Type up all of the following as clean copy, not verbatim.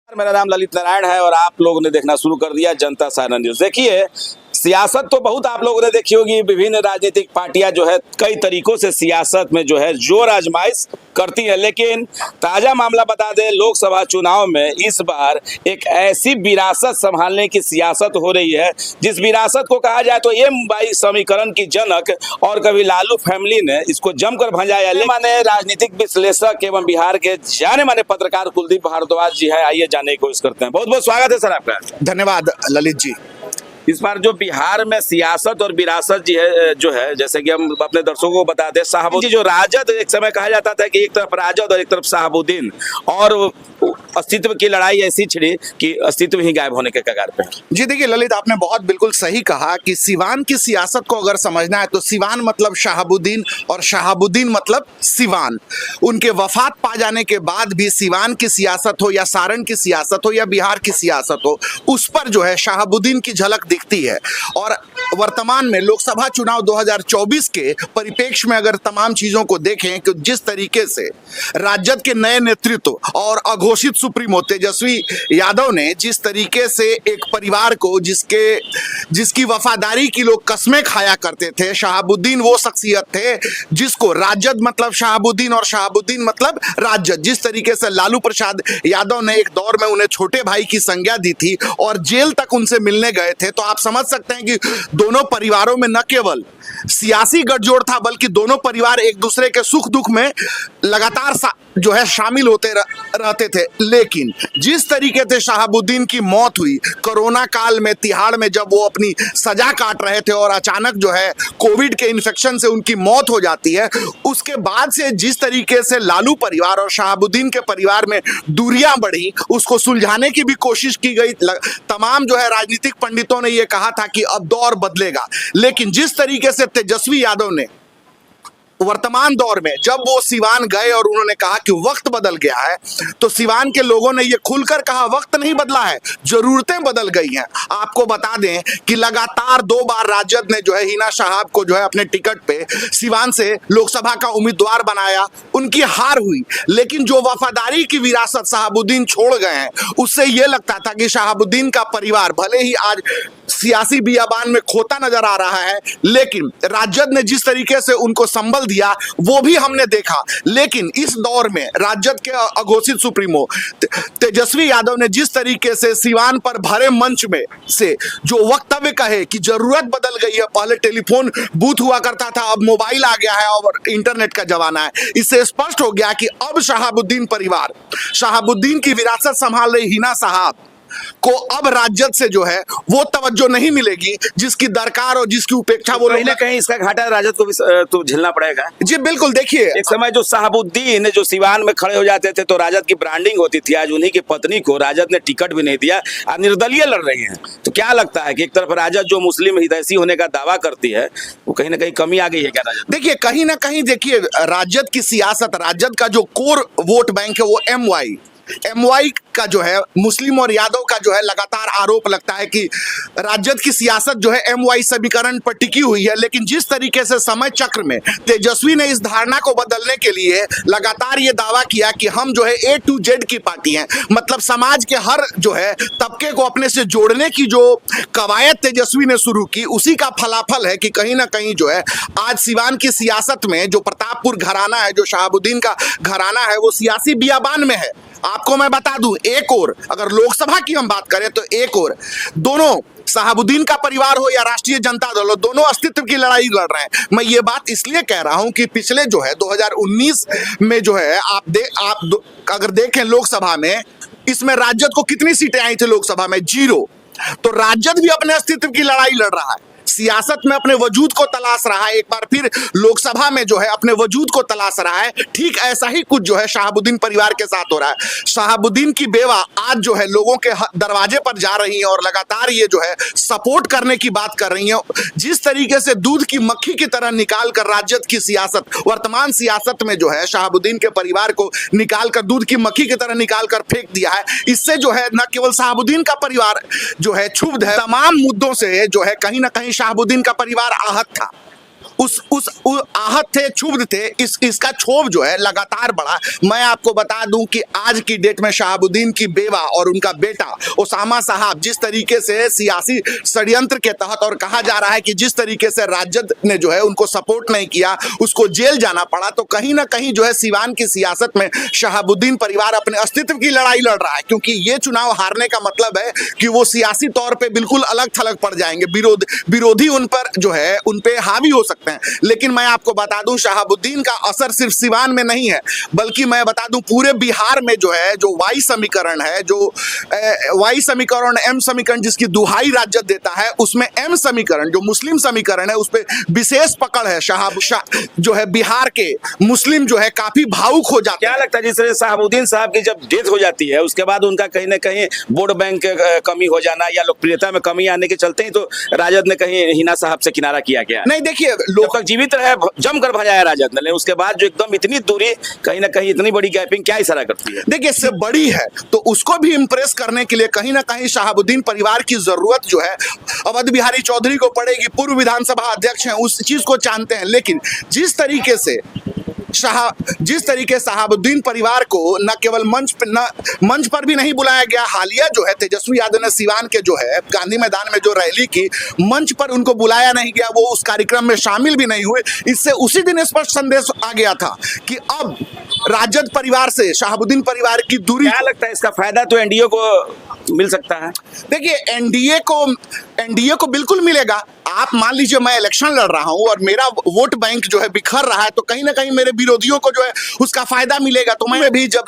मेरा नाम ललित नारायण है और आप लोगों ने देखना शुरू कर दिया जनता साइनल न्यूज। देखिए, सियासत तो बहुत आप लोगों ने देखी होगी। विभिन्न राजनीतिक पार्टियां जो है कई तरीकों से सियासत में जो है जोर आजमाइश करती है, लेकिन ताजा मामला बता दें, लोकसभा चुनाव में इस बार एक ऐसी विरासत संभालने की सियासत हो रही है जिस विरासत को कहा जाए तो M22 समीकरण की जनक और कभी लालू फैमिली ने इसको जमकर भंजाया। माने राजनीतिक विश्लेषक एवं बिहार के जाने माने पत्रकार कुलदीप भारद्वाज जी है, आइए जानने की कोशिश करते हैं। बहुत बहुत स्वागत है सर आपका। धन्यवाद ललित जी। इस बार जो बिहार में सियासत और विरासत जी है जो है, जैसे कि हम अपने दर्शकों को बता दें, साहबुद्दीन जो राजद एक समय कहा जाता था कि एक तरफ राजद और एक तरफ साहबुद्दीन, और अस्तित्व की लड़ाई ऐसी छिड़ी कि अस्तित्व ही गायब होने के कगार पे। जी देखिए ललित, आपने बहुत बिल्कुल सही कहा कि सिवान की सियासत को अगर समझना है तो सिवान मतलब शहाबुद्दीन और शहाबुद्दीन मतलब सिवान। उनके वफात पा जाने के बाद भी सिवान की सियासत हो या सारण की सियासत हो या बिहार की सियासत हो, उस पर जो है शहाबुद्दीन की झलक दिखती है। और वर्तमान में लोकसभा चुनाव 2024 के परिप्रेक्ष्य में अगर तमाम चीजों को देखें कि जिस तरीके से राजद के नए नेतृत्व और अघोषित सुप्रीमो तेजस्वी यादव ने जिस तरीके से एक परिवार को जिसकी वफादारी की लोग कस्में खाया करते थे, शहाबुद्दीन वो शख्सियत थे जिसको राजद मतलब शहाबुद्दीन और शहाबुद्दीन मतलब राजद, जिस तरीके से लालू प्रसाद यादव ने एक दौर में उन्हें छोटे भाई की संज्ञा दी थी और जेल तक उनसे मिलने गए थे, तो आप समझ सकते हैं कि दोनों परिवारों में न केवल सियासी गठजोड़ था बल्कि दोनों परिवार एक दूसरे के सुख दुख में लगातार जो है शामिल होते रहते थे। लेकिन जिस तरीके से शहाबुद्दीन की मौत हुई कोरोना काल में तिहाड़ में, जब वो अपनी सजा काट रहे थे और अचानक जो है कोविड के इन्फेक्शन से उनकी मौत हो जाती है, उसके बाद से जिस तरीके से लालू परिवार और शहाबुद्दीन के परिवार में दूरियां बढ़ी, उसको सुलझाने की भी कोशिश की गई। तमाम जो है राजनीतिक पंडितों ने यह कहा था कि अब दौर बदलेगा, लेकिन जिस तरीके से तेजस्वी यादव ने वर्तमान दौर में जब वो सिवान गए और उन्होंने कहा कि वक्त बदल गया है, तो सिवान के लोगों ने ये खुलकर कहा वक्त नहीं बदला है, जरूरतें बदल गई हैं। आपको बता दें कि लगातार 2 बार राजद ने जो है हिना साहब को जो है अपने टिकट पे सिवान से लोकसभा का उम्मीदवार बनाया, उनकी हार हुई। लेकिन जो वफादारी की विरासत शहाबुद्दीन छोड़ गए हैं, उससे ये लगता था कि शहाबुद्दीन का परिवार भले ही आज सियासी बियाबान में खोता नजर आ रहा है, लेकिन राजद ने जिस तरीके से उनको संबल दिया वो भी हमने देखा। लेकिन इस दौर में राजद के अघोषित सुप्रीमो तेजस्वी यादव ने जिस तरीके से सिवान पर भरे मंच में से जो वक्तव्य कहे कि जरूरत बदल गई है, पहले टेलीफोन बूथ हुआ करता था, अब मोबाइल आ गया है और इंटरनेट का जमाना है, इससे स्पष्ट हो गया कि अब शहाबुद्दीन परिवार, शहाबुद्दीन की विरासत संभाल रही हिना साहब को अब राजद से जो है वो तवज्जो नहीं मिलेगी जिसकी दरकार और जिसकी उपेक्षा वो कहीं ना कहीं इसका घाटा राजद को भी तो झेलना पड़ेगा। जी बिल्कुल। देखिए, एक समय जो शहाबुद्दीन जो सिवान में खड़े हो जाते थे तो राजद की ब्रांडिंग होती थी, आज उन्हीं की पत्नी को राजद ने टिकट भी नहीं दिया, निर्दलीय लड़ रही हैं। तो क्या लगता है कि एक तरफ राजद जो मुस्लिम हितैषी होने का दावा करती है, वो कहीं ना कहीं कमी आ गई है क्या राजद? देखिए कहीं ना कहीं देखिए राजद की सियासत, राजद का जो कोर वोट बैंक है वो MY का जो है मुस्लिम और यादव का जो है लगातार आरोप लगता है कि राजद की सियासत जो है MY समीकरण पर टिकी हुई है। लेकिन जिस तरीके से समय चक्र में तेजस्वी ने इस धारणा को बदलने के लिए लगातार ये दावा किया कि हम जो है A to Z की पार्टी हैं, मतलब समाज के हर जो है तबके को अपने से जोड़ने की जो कवायद तेजस्वी ने शुरू की, उसी का फलाफल है कि कहीं ना कहीं जो है आज सिवान की सियासत में जो प्रतापपुर घराना है, जो शहाबुद्दीन का घराना है, वो सियासी बियाबान में है। आपको मैं बता दूं, एक और अगर लोकसभा की हम बात करें तो एक और दोनों शहाबुद्दीन का परिवार हो या राष्ट्रीय जनता दल हो, दोनों अस्तित्व की लड़ाई लड़ रहे हैं। मैं ये बात इसलिए कह रहा हूं कि पिछले जो है 2019 में जो है अगर देखें लोकसभा में, इसमें राजद को कितनी सीटें आई थी लोकसभा में? 0। तो राजद भी अपने अस्तित्व की लड़ाई लड़ रहा है, सियासत में अपने वजूद को तलाश रहा है, एक बार फिर लोकसभा में जो है अपने वजूद को तलाश रहा है। ठीक ऐसा ही कुछ जो है शहाबुद्दीन परिवार के साथ हो रहा है। शहाबुद्दीन की बेवा आज जो है लोगों के दरवाजे पर जा रही है और लगातार ये जो है सपोर्ट करने की बात कर रही है। जिस तरीके से दूध की मक्खी की तरह निकाल कर राजद की सियासत, वर्तमान सियासत में जो है शहाबुद्दीन के परिवार को निकाल कर दूध की मक्खी की तरह निकाल कर फेंक दिया है, इससे जो है न केवल शहाबुद्दीन का परिवार जो है क्षुब्ध है, तमाम मुद्दों से जो है कहीं ना कहीं शहाबुद्दीन का परिवार आहत था। आहत थे, क्षुब्ध थे। इसका क्षोभ जो है लगातार बढ़ा। मैं आपको बता दूं कि आज की डेट में शहाबुद्दीन की बेवा और उनका बेटा ओसामा साहब जिस तरीके से सियासी षड्यंत्र के तहत, और कहा जा रहा है कि जिस तरीके से राजद ने जो है उनको सपोर्ट नहीं किया, उसको जेल जाना पड़ा, तो कहीं ना कहीं जो है सिवान की सियासत में शहाबुद्दीन परिवार अपने अस्तित्व की लड़ाई लड़ रहा है। क्योंकि ये चुनाव हारने का मतलब है कि वो सियासी तौर पे बिल्कुल अलग थलग पड़ जाएंगे, विरोधी उन पर जो है उन पे हावी हो सकते हैं। लेकिन मैं आपको बता दूं शहाबुद्दीन का असर सिर्फ सिवान में नहीं है, बल्कि मैं बता दूं पूरे बिहार में जो है, जो वाई समीकरण है, जो वाई समीकरण एम समीकरण जिसकी दुहाई राजद देता है, उसमें एम समीकरण जो मुस्लिम समीकरण है उस पर विशेष पकड़ है। जो है बिहार के मुस्लिम जो है काफी भावुक हो जाते हैं। क्या लगता है जिस तरह शहाबुद्दीन साहब की जब डेथ हो जाती है उसके बाद उनका कहीं ना कहीं वोट बैंक कमी हो जाना या लोकप्रियता में कमी आने के चलते ही तो राजद ने कहीं हिना साहब से किनारा किया गया? नहीं देखिए, लोग तक जीवित रहे, जमकर भजाया राजद ने, लेकिन उसके बाद जो एकदम इतनी दूरी, कहीं ना कहीं इतनी बड़ी गैपिंग क्या इशारा करती है? देखिए इससे बड़ी है, तो उसको भी इंप्रेस करने के लिए कहीं ना कहीं शहाबुद्दीन परिवार की जरूरत जो है अवध बिहारी चौधरी को पड़ेगी। पूर्व विधानसभा अध्यक्ष हैं, उस चीज को जानते हैं। लेकिन जिस तरीके से शहाबुद्दीन परिवार को न केवल मंच पर भी नहीं बुलाया गया, हालिया जो है तेजस्वी यादव ने सिवान के जो है गांधी मैदान में जो रैली की, मंच पर उनको बुलाया नहीं गया, वो उस कार्यक्रम में शामिल भी नहीं हुए। इससे उसी दिन स्पष्ट संदेश आ गया था कि अब राजद परिवार से शहाबुद्दीन परिवार की दूरी। क्या लगता है इसका फायदा तो एनडीए को मिल सकता है? देखिए एनडीए को बिल्कुल मिलेगा। आप मान लीजिए मैं इलेक्शन लड़ रहा हूं और मेरा वोट बैंक जो है बिखर रहा है, तो कहीं ना कहीं मेरे विरोधियों को जो है उसका फायदा मिलेगा। तो मैं भी जब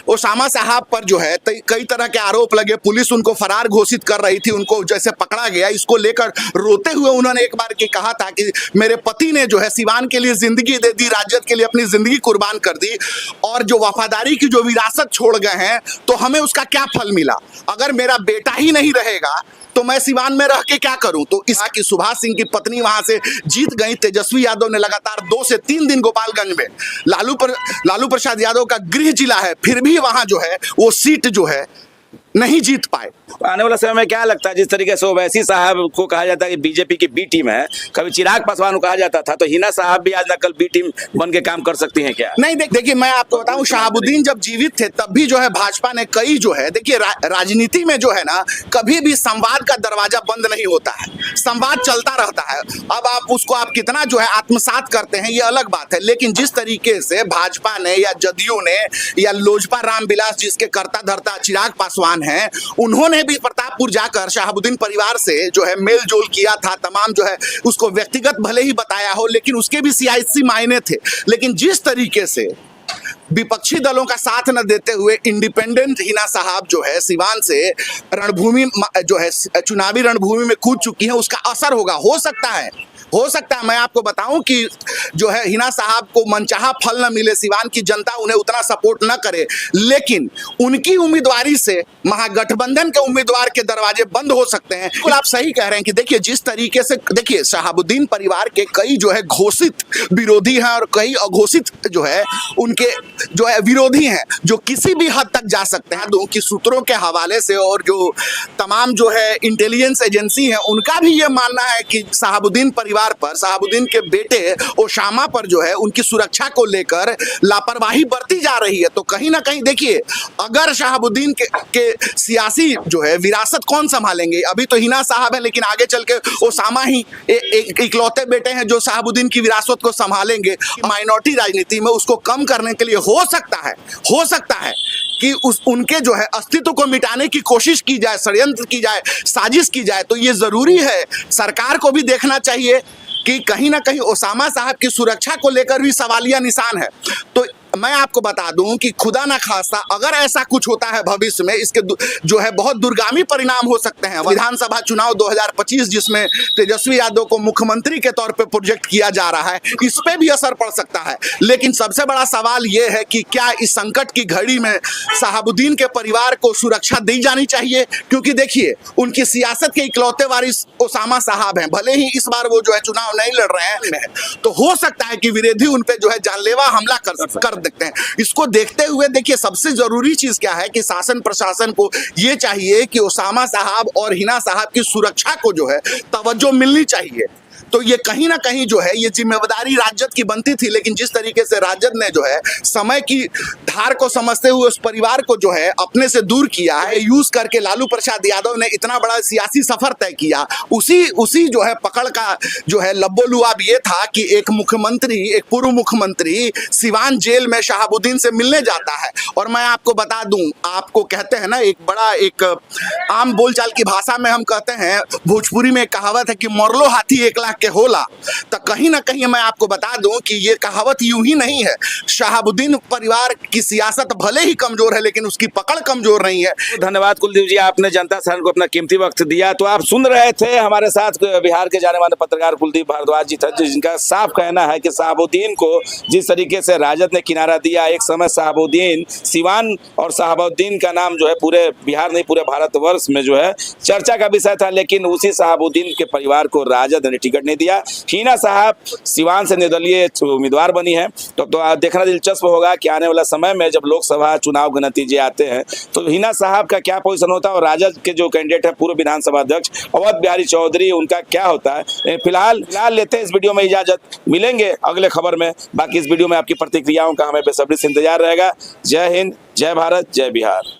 ओसामा साहब पर जो है कई तरह के आरोप लगे, पुलिस उनको फरार घोषित कर रही थी, उनको जैसे पकड़ा गया, इसको लेकर रोते हुए उन्होंने एक बार कहा था कि मेरे पति ने जो है सिवान के लिए जिंदगी दे दी, राजद के लिए अपनी जिंदगी कुर्बान कर दी, और जो वफादारी की जो विरासत छोड़ गए हैं तो हमें उसका क्या फल मिला? अगर मेरा बेटा ही नहीं रहेगा तो मैं सिवान में रह के क्या करूं? तो इस की सुभाष सिंह की पत्नी वहां से जीत गई। तेजस्वी यादव ने लगातार 2 से 3 दिन गोपालगंज में, लालू प्रसाद यादव का गृह जिला है, फिर भी वहां जो है वो सीट जो है नहीं जीत पाए। आने वाला समय में क्या लगता है जिस तरीके से ओवैसी साहब को कहा जाता है कि बीजेपी की बी टीम है, कभी चिराग पासवान को कहा जाता था, तो हिना साहब भी आज न कल बी टीम बन के काम कर सकती हैं क्या? नहीं देखिए मैं आपको बताऊं, शहाबुद्दीन जब जीवित थे तब भी जो है भाजपा ने कई जो है, देखिए राजनीति में जो है ना कभी भी संवाद का दरवाजा बंद नहीं होता है, संवाद चलता रहता है। अब आप उसको आप कितना जो है आत्मसात करते हैं ये अलग बात है, लेकिन जिस तरीके से भाजपा ने या जदयू ने या लोजपा रामविलास जिसके कर्ता धर्ता चिराग पासवान हैं, उन्होंने भी प्रतापपुर जाकर शहाबुद्दीन परिवार से जो है मेल जोल किया था, तमाम जो है उसको व्यक्तिगत भले ही बताया हो, लेकिन उसके भी सियासी मायने थे। लेकिन जिस तरीके से विपक्षी दलों का साथ न देते हुए इंडिपेंडेंट हिना साहब जो है सिवान से रणभूमि जो है चुनावी रणभूमि में कूद चुकी है, उसका असर होगा। हो सकता है मैं आपको बताऊं कि जो है हिना साहब को मनचाहा फल न मिले, सिवान की जनता उन्हें उतना सपोर्ट न करे, लेकिन उनकी उम्मीदवारी से महागठबंधन के उम्मीदवार के दरवाजे बंद हो सकते हैं। बिल्कुल आप सही कह रहे हैं कि देखिए जिस तरीके से देखिए शहाबुद्दीन परिवार के कई जो है घोषित विरोधी हैं और कई अघोषित जो है उनके जो है विरोधी हैं, जो किसी भी हद तक जा सकते हैं। दो की सूत्रों के हवाले से और जो तमाम जो है इंटेलिजेंस एजेंसी है उनका भी ये मानना है कि शहाबुद्दीन परिवार पर, शहाबुद्दीन के बेटे ओसामा पर जो है उनकी सुरक्षा को लेकर लापरवाही बरती जा रही है। तो कहीं ना कहीं देखिए अगर शहाबुद्दीन के सियासी जो है विरासत कौन संभालेंगे? अभी तो हिना साहब है, लेकिन आगे चल के ओसामा ही इकलौते बेटे हैं जो शहाबुद्दीन की विरासत को संभालेंगे। माइनॉरिटी राजनीति में उसको कम करने के लिए हो सकता है कि उनके जो है अस्तित्व को मिटाने की कोशिश की जाए, षड्यंत्र की जाए, साजिश की जाए। तो ये जरूरी है, सरकार को भी देखना चाहिए कि कहीं ना कहीं ओसामा साहब की सुरक्षा को लेकर भी सवालिया निशान है। तो मैं आपको बता दूं कि खुदा ना खास्ता अगर ऐसा कुछ होता है भविष्य में, इसके जो है बहुत दूरगामी परिणाम हो सकते हैं। विधानसभा चुनाव 2025 जिसमें तेजस्वी यादव को मुख्यमंत्री के तौर पे प्रोजेक्ट किया जा रहा है, इस पे भी असर पड़ सकता है। लेकिन सबसे बड़ा सवाल यह है कि क्या इस संकट की घड़ी में शहाबुद्दीन के परिवार को सुरक्षा दी जानी चाहिए? क्योंकि देखिए उनकी सियासत के इकलौते वारिस ओसामा साहब हैं, भले ही इस बार वो जो है चुनाव नहीं लड़ रहे हैं, तो हो सकता है कि विरोधी उन पे जो है जानलेवा हमला कर देखते हैं। इसको देखते हुए देखिए सबसे जरूरी चीज क्या है कि शासन प्रशासन को यह चाहिए कि ओसामा साहब और हिना साहब की सुरक्षा को जो है तवज्जो मिलनी चाहिए। तो ये कहीं ना कहीं जो है ये जिम्मेदारी राजद की बनती थी, लेकिन जिस तरीके से राजद ने जो है समय की धार को समझते हुए उस परिवार को जो है अपने से दूर किया है, यूज करके लालू प्रसाद यादव ने इतना बड़ा सियासी सफर तय किया। उसी जो है पकड़ का जो है लब्बो-लुआब ये था कि एक मुख्यमंत्री, एक पूर्व मुख्यमंत्री सिवान जेल में शहाबुद्दीन से मिलने जाता है। और मैं आपको बता दूं, आपको कहते हैं ना, एक आम बोलचाल की भाषा में हम कहते हैं, भोजपुरी में एक कहावत है कि मरलो हाथी 1 लाख के होला। तो कहीं ना कहीं मैं आपको बता दूं कि ये कहावत यूं ही नहीं है। शहाबुद्दीन परिवार की सियासत भले ही कमजोर है, लेकिन उसकी पकड़ कमजोर नहीं है। धन्यवाद कुलदीप जी, आपने जनता सारण को अपना कीमती वक्त दिया। तो आप सुन रहे थे, हमारे साथ बिहार के जाने माने पत्रकार कुलदीप भारद्वाज जी था, जिनका साफ कहना है कि शहाबुद्दीन को जिस तरीके से राजद ने किनारा दिया, एक समय शहाबुद्दीन सिवान और शहाबुद्दीन का नाम जो है पूरे बिहार नहीं पूरे भारतवर्ष में जो है चर्चा का विषय था, लेकिन उसी शहाबुद्दीन के परिवार को राजद ने टिकट नहीं दिया। हिना साहब सिवान से निर्दलीय उम्मीदवार बनी है। तो देखना दिलचस्प होगा कि आने वाला समय में जब लोकसभा चुनाव के नतीजे आते हैं तो हिना साहब का क्या पोजीशन होता है, और राजद के जो कैंडिडेट है पूर्व विधानसभा अध्यक्ष अवध बिहारी चौधरी, उनका क्या होता है। फिलहाल लेते हैं इस वीडियो में इजाजत, मिलेंगे अगले खबर में। बाकी इस वीडियो में आपकी प्रतिक्रियाओं का हमें बेसब्री से इंतजार रहेगा। जय हिंद, जय भारत, जय बिहार।